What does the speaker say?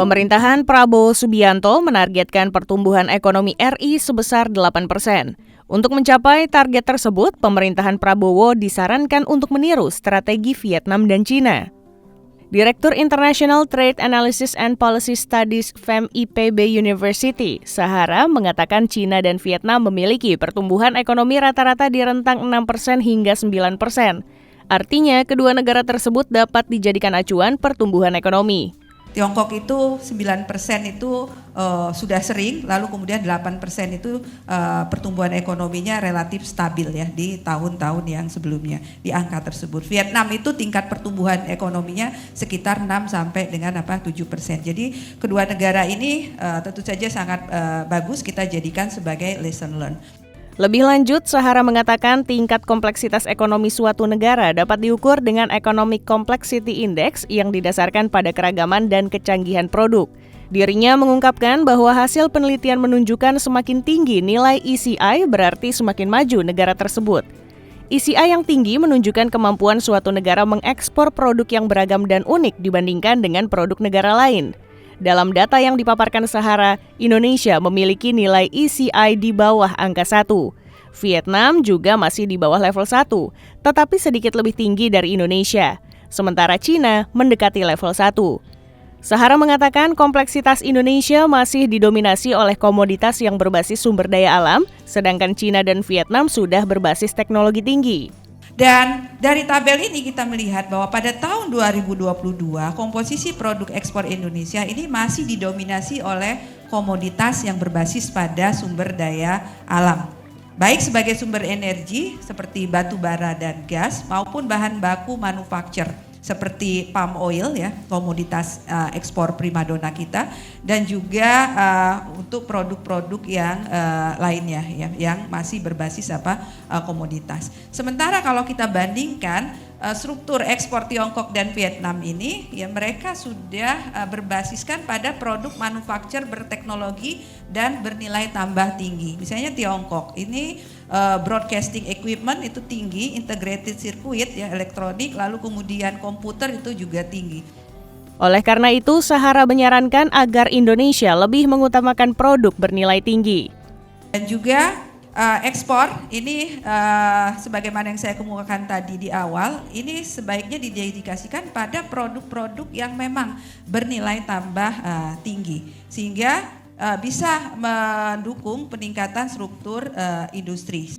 Pemerintahan Prabowo Subianto menargetkan pertumbuhan ekonomi RI sebesar 8%. Untuk mencapai target tersebut, pemerintahan Prabowo disarankan untuk meniru strategi Vietnam dan Cina. Direktur International Trade Analysis and Policy Studies FEM IPB University, Sahara, mengatakan Cina dan Vietnam memiliki pertumbuhan ekonomi rata-rata di rentang 6% hingga 9%. Artinya, kedua negara tersebut dapat dijadikan acuan pertumbuhan ekonomi. Tiongkok itu 9% itu sudah sering, lalu kemudian 8% itu pertumbuhan ekonominya relatif stabil ya di tahun-tahun yang sebelumnya di angka tersebut. Vietnam itu tingkat pertumbuhan ekonominya sekitar 6 sampai dengan 7%. Jadi kedua negara ini tentu saja sangat bagus kita jadikan sebagai lesson learned. Lebih lanjut, Sahara mengatakan tingkat kompleksitas ekonomi suatu negara dapat diukur dengan Economic Complexity Index yang didasarkan pada keragaman dan kecanggihan produk. Dirinya mengungkapkan bahwa hasil penelitian menunjukkan semakin tinggi nilai ECI berarti semakin maju negara tersebut. ECI yang tinggi menunjukkan kemampuan suatu negara mengekspor produk yang beragam dan unik dibandingkan dengan produk negara lain. Dalam data yang dipaparkan Sahara, Indonesia memiliki nilai ECI di bawah angka 1. Vietnam juga masih di bawah level 1, tetapi sedikit lebih tinggi dari Indonesia. Sementara Cina mendekati level 1. Sahara mengatakan kompleksitas Indonesia masih didominasi oleh komoditas yang berbasis sumber daya alam, sedangkan Cina dan Vietnam sudah berbasis teknologi tinggi. Dan dari tabel ini kita melihat bahwa pada tahun 2022 komposisi produk ekspor Indonesia ini masih didominasi oleh komoditas yang berbasis pada sumber daya alam. Baik sebagai sumber energi seperti batu bara dan gas maupun bahan baku manufaktur seperti palm oil ya, komoditas ekspor primadona kita, dan juga untuk produk-produk yang lainnya ya, yang masih berbasis komoditas. Sementara kalau kita bandingkan struktur ekspor Tiongkok dan Vietnam ini ya, mereka sudah berbasiskan pada produk manufaktur berteknologi dan bernilai tambah tinggi. Misalnya Tiongkok ini broadcasting equipment itu tinggi, integrated circuit ya, elektronik, lalu kemudian komputer itu juga tinggi. Oleh karena itu, Sahara menyarankan agar Indonesia lebih mengutamakan produk bernilai tinggi. Dan juga ekspor ini sebagaimana yang saya kemukakan tadi di awal, ini sebaiknya didedikasikan pada produk-produk yang memang bernilai tambah tinggi sehingga bisa mendukung peningkatan struktur industri.